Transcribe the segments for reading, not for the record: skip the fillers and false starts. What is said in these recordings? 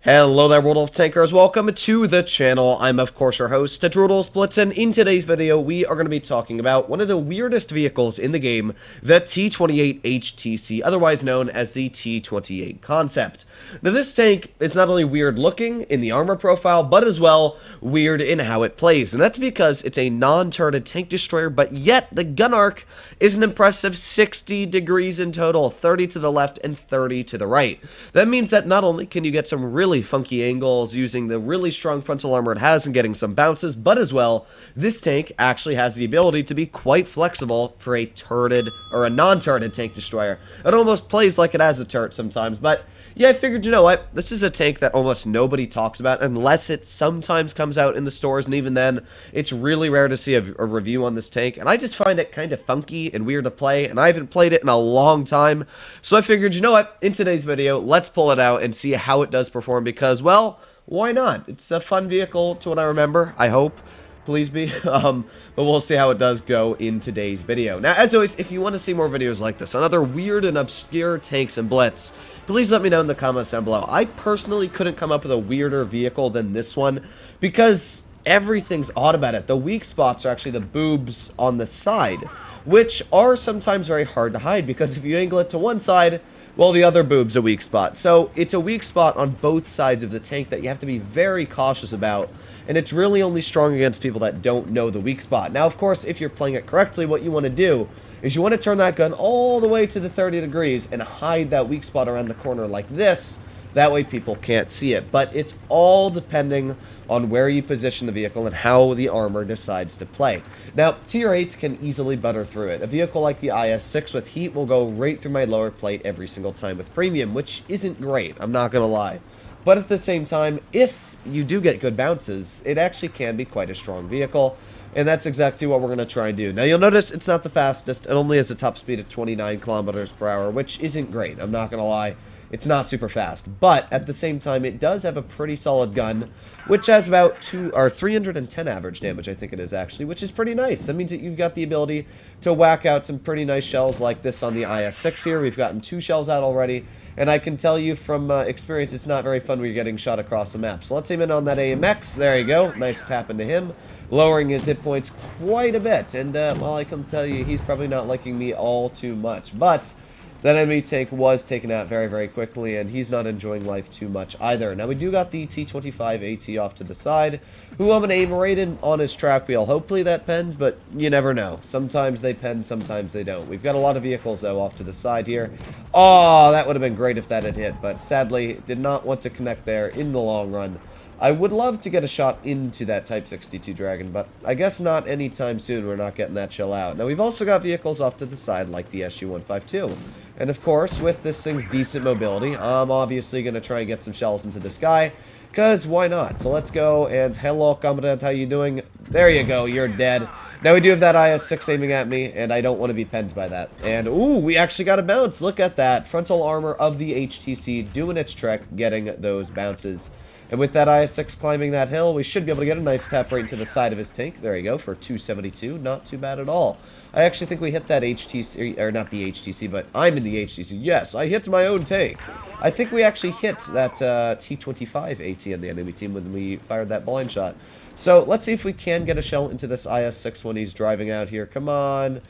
Hello there, World of Tankers. Welcome to the channel. I'm, of course, your host, World of Blitz, and in today's video, we are going to be talking about one of the weirdest vehicles in the game, the T-28 HTC, otherwise known as the T-28 concept. Now, this tank is not only weird looking in the armor profile, but as well weird in how it plays, and that's because it's a non-turreted tank destroyer, but yet the gun arc is an impressive 60 degrees in total, 30 to the left and 30 to the right. That means that not only can you get some really funky angles using the really strong frontal armor it has and getting some bounces, but as well, this tank actually has the ability to be quite flexible for a turreted or a non-turreted tank destroyer. It almost plays like it has a turret sometimes, but yeah, I figured, you know what, this is a tank that almost nobody talks about unless it sometimes comes out in the stores, and even then, it's really rare to see a review on this tank, and I just find it kind of funky and weird to play, and I haven't played it in a long time, so I figured, you know what, in today's video, let's pull it out and see how it does perform, because, well, why not? It's a fun vehicle to what I remember, I hope. Please be, but we'll see how it does go in today's video. Now, as always, if you want to see more videos like this on other weird and obscure tanks and blitz, please let me know in the comments down below. I personally couldn't come up with a weirder vehicle than this one because everything's odd about it. The weak spots are actually the boobs on the side, which are sometimes very hard to hide because if you angle it to one side, well, the other boob's a weak spot. So it's a weak spot on both sides of the tank that you have to be very cautious about, and it's really only strong against people that don't know the weak spot. Now, of course, if you're playing it correctly, what you want to do is you want to turn that gun all the way to the 30 degrees and hide that weak spot around the corner like this. That way people can't see it. But it's all depending on where you position the vehicle and how the armor decides to play. Now, tier 8s can easily butter through it. A vehicle like the IS-6 with heat will go right through my lower plate every single time with premium, which isn't great, I'm not going to lie. But at the same time, if you do get good bounces, it actually can be quite a strong vehicle. And that's exactly what we're going to try and do. Now, you'll notice it's not the fastest. It only has a top speed of 29 kilometers per hour, which isn't great. I'm not going to lie. It's not super fast. But at the same time, it does have a pretty solid gun, which has about 310 average damage, I think it is actually, which is pretty nice. That means that you've got the ability to whack out some pretty nice shells like this on the IS-6 here. We've gotten 2 shells out already. And I can tell you from experience, it's not very fun when you're getting shot across the map. So let's aim in on that AMX. There you go. Nice tap into him. Lowering his hit points quite a bit. And, well, I can tell you, he's probably not liking me all too much. But that enemy tank was taken out very, very quickly, and he's not enjoying life too much either. Now, we do got the T-25 AT off to the side, who I'm going to aim right in on his track wheel. Hopefully that pens, but you never know. Sometimes they pen, sometimes they don't. We've got a lot of vehicles, though, off to the side here. Oh, that would have been great if that had hit, but sadly, did not want to connect there in the long run. I would love to get a shot into that Type 62 Dragon, but I guess not anytime soon. We're not getting that shell out. Now, we've also got vehicles off to the side, like the SU-152. And, of course, with this thing's decent mobility, I'm obviously going to try and get some shells into this guy, because why not? So let's go, and hello, comrade, how you doing? There you go, you're dead. Now, we do have that IS-6 aiming at me, and I don't want to be penned by that. And, ooh, we actually got a bounce. Look at that. Frontal armor of the HTC doing its trick, getting those bounces. And with that IS-6 climbing that hill, we should be able to get a nice tap right into the side of his tank. There you go, for 272. Not too bad at all. I actually think we hit that HTC, or not the HTC, but I'm in the HTC. Yes, I hit my own tank. I think we actually hit that T-25 AT on the enemy team when we fired that blind shot. So let's see if we can get a shell into this IS-6 when he's driving out here. Come on.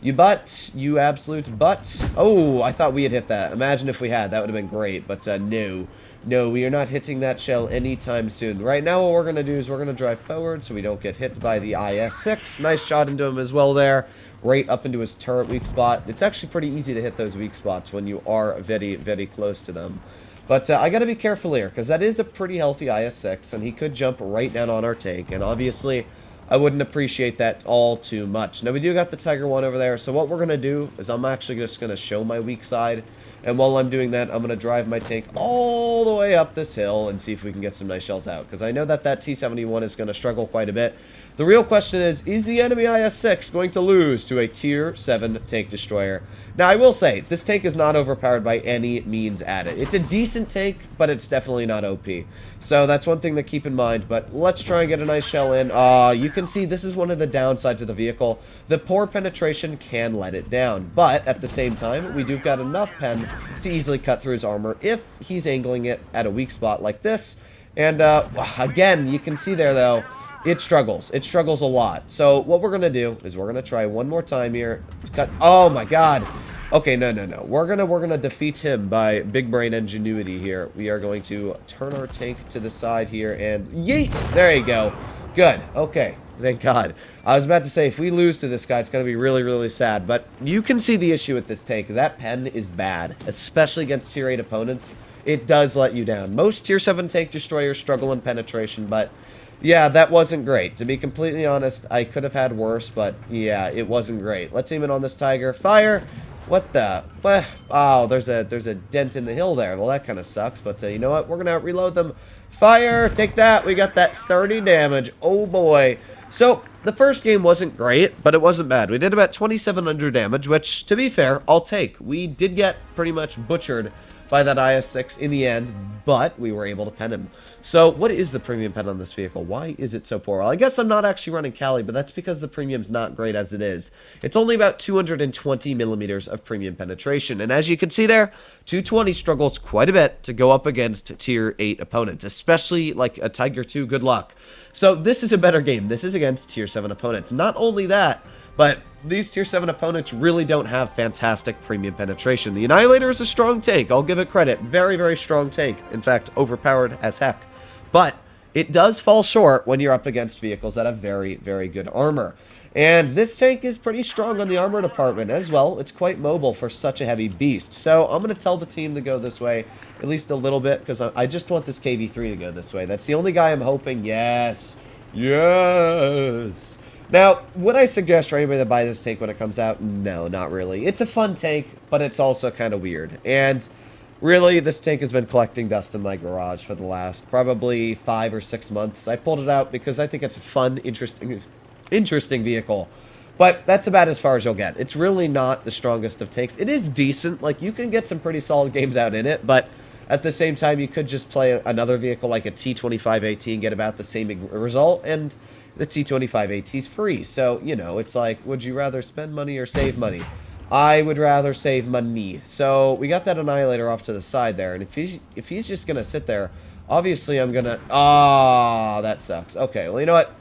You butt. You absolute butt. Oh, I thought we had hit that. Imagine if we had. That would have been great, but no. No, we are not hitting that shell anytime soon. Right now, what we're going to do is we're going to drive forward so we don't get hit by the IS-6. Nice shot into him as well there. Right up into his turret weak spot. It's actually pretty easy to hit those weak spots when you are very, very close to them. But I got to be careful here, because that is a pretty healthy IS-6, and he could jump right down on our tank. And obviously, I wouldn't appreciate that all too much. Now, we do got the Tiger 1 over there, so what we're going to do is I'm actually just going to show my weak side. And while I'm doing that, I'm going to drive my tank all the way up this hill and see if we can get some nice shells out. Because I know that that T-71 is going to struggle quite a bit. The real question is the enemy IS-6 going to lose to a Tier 7 tank destroyer? Now, I will say, this tank is not overpowered by any means added. It's a decent tank, but it's definitely not OP. So that's one thing to keep in mind, but let's try and get a nice shell in. You can see this is one of the downsides of the vehicle. The poor penetration can let it down, but at the same time, we do got enough pen to easily cut through his armor if he's angling it at a weak spot like this. And again, you can see there, though, it struggles. It struggles a lot. So what we're going to do is we're going to try one more time here. Cut. Oh, my God. Okay, no. We're gonna defeat him by big brain ingenuity here. We are going to turn our tank to the side here and yeet! There you go. Good. Okay. Thank God. I was about to say, if we lose to this guy, it's going to be really, really sad. But you can see the issue with this tank. That pen is bad, especially against Tier 8 opponents. It does let you down. Most Tier 7 tank destroyers struggle in penetration, but yeah, that wasn't great. To be completely honest, I could have had worse, but yeah, it wasn't great. Let's aim it on this Tiger. Fire! What the? Oh, there's a dent in the hill there. Well, that kind of sucks, but you know what? We're going to reload them. Fire! Take that! We got that 30 damage. Oh, boy. So, the first game wasn't great, but it wasn't bad. We did about 2,700 damage, which, to be fair, I'll take. We did get pretty much butchered by that IS-6 in the end, but we were able to pen him. So, what is the premium pen on this vehicle? Why is it so poor? Well, I guess I'm not actually running Cali, but that's because the premium's not great as it is. It's only about 220 millimeters of premium penetration, and as you can see there, 220 struggles quite a bit to go up against Tier 8 opponents, especially like a Tiger 2, good luck. So, this is a better game. This is against Tier 7 opponents. Not only that, but these Tier 7 opponents really don't have fantastic premium penetration. The Annihilator is a strong tank. I'll give it credit. Very, very strong tank. In fact, overpowered as heck. But it does fall short when you're up against vehicles that have very, very good armor. And this tank is pretty strong on the armor department as well. It's quite mobile for such a heavy beast. So I'm going to tell the team to go this way, at least a little bit, because I just want this KV-3 to go this way. That's the only guy I'm hoping. Yes. Yes. Now, would I suggest for anybody to buy this tank when it comes out? No, not really. It's a fun tank, but it's also kind of weird. And really, this tank has been collecting dust in my garage for the last probably 5 or 6 months. I pulled it out because I think it's a fun, interesting vehicle. But that's about as far as you'll get. It's really not the strongest of tanks. It is decent. Like, you can get some pretty solid games out in it, but at the same time, you could just play another vehicle like a T25AT and get about the same result, and the T25AT is free. So, you know, it's like, would you rather spend money or save money? I would rather save money. So, we got that Annihilator off to the side there, and if he's just going to sit there, obviously I'm going to... Ah, that sucks. Okay, well, you know what?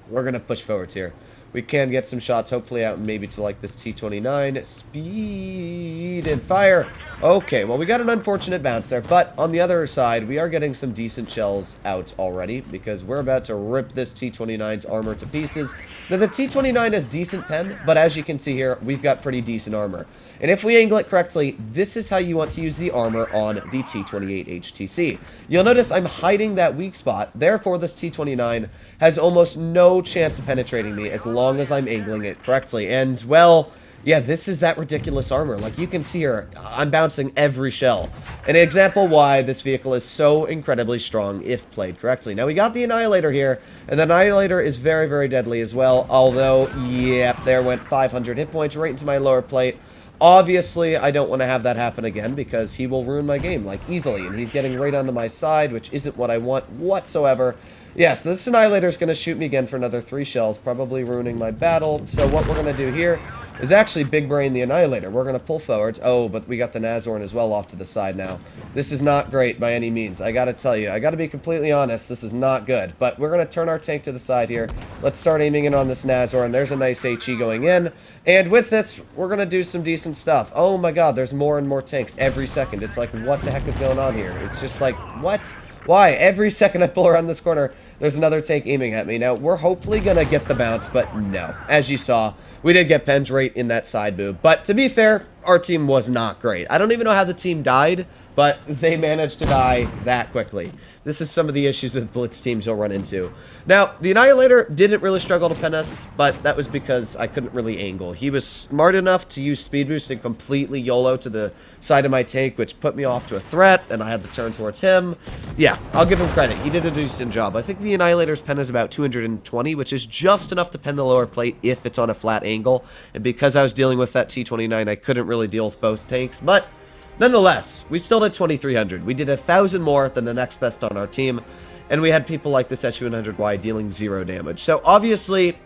We're going to push forwards here. We can get some shots, hopefully out maybe to like this T29. Speed and fire. Okay, well, we got an unfortunate bounce there, but on the other side, we are getting some decent shells out already because we're about to rip this T29's armor to pieces. Now, the T29 has decent pen, but as you can see here, we've got pretty decent armor. And if we angle it correctly, this is how you want to use the armor on the T28 HTC. You'll notice I'm hiding that weak spot, therefore this T29 has almost no chance of penetrating me as long as I'm angling it correctly. And, well, yeah, this is that ridiculous armor. Like, you can see here, I'm bouncing every shell. An example why this vehicle is so incredibly strong if played correctly. Now, we got the Annihilator here, and the Annihilator is very, very deadly as well. Although, yep, there went 500 hit points right into my lower plate. Obviously, I don't want to have that happen again because he will ruin my game, like, easily. And he's getting right onto my side, which isn't what I want whatsoever. Yes, this Annihilator is going to shoot me again for another 3 shells, probably ruining my battle. So what we're going to do here is actually big brain the Annihilator. We're going to pull forwards. Oh, but we got the Nazorn as well off to the side now. This is not great by any means. I got to tell you, I got to be completely honest, this is not good. But we're going to turn our tank to the side here. Let's start aiming in on this Nazorn. There's a nice HE going in. And with this, we're going to do some decent stuff. Oh my god, there's more and more tanks every second. It's like, what the heck is going on here? It's just like, what? Why? Every second I pull around this corner, there's another tank aiming at me. Now, we're hopefully going to get the bounce, but no. As you saw, we did get pens right in that side boob. But to be fair, our team was not great. I don't even know how the team died, but they managed to die that quickly. This is some of the issues with Blitz teams you'll run into. Now, the Annihilator didn't really struggle to pen us, but that was because I couldn't really angle. He was smart enough to use Speed Boost and completely YOLO to the side of my tank, which put me off to a threat, and I had to turn towards him. Yeah, I'll give him credit. He did a decent job. I think the Annihilator's pen is about 220, which is just enough to pen the lower plate if it's on a flat angle. And because I was dealing with that T-29, I couldn't really deal with both tanks, but nonetheless, we still did 2,300. We did 1,000 more than the next best on our team, and we had people like this SU-100Y dealing 0 damage. So obviously,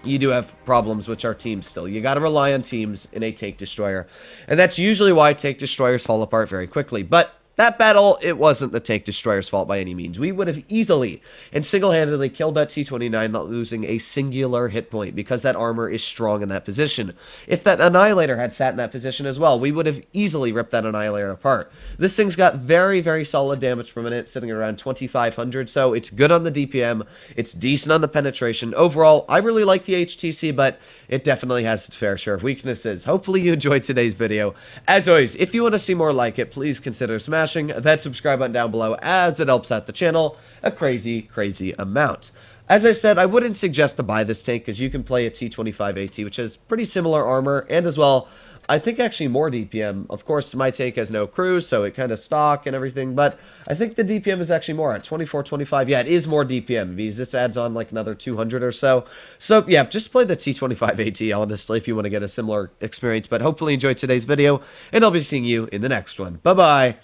you do have problems with our team still. You got to rely on teams in a Tank Destroyer, and that's usually why Tank Destroyers fall apart very quickly. But that battle, it wasn't the Tank Destroyer's fault by any means. We would have easily and single-handedly killed that T-29, not losing a singular hit point, because that armor is strong in that position. If that Annihilator had sat in that position as well, we would have easily ripped that Annihilator apart. This thing's got very, very solid damage per minute, sitting around 2,500, so it's good on the DPM, it's decent on the penetration. Overall, I really like the HTC, but it definitely has its fair share of weaknesses. Hopefully you enjoyed today's video. As always, if you want to see more like it, please consider smashing that subscribe button down below, as it helps out the channel a crazy amount. As I said, I wouldn't suggest to buy this tank because you can play a T25 AT, which has pretty similar armor, and as well, I think actually more DPM. Of course, my tank has no cruise, so it kind of stock and everything, but I think the DPM is actually more at 24, 25. Yeah, it is more DPM because this adds on like another 200 or so. So yeah, just play the T25 AT, honestly, if you want to get a similar experience, but hopefully enjoy today's video, and I'll be seeing you in the next one. Bye-bye.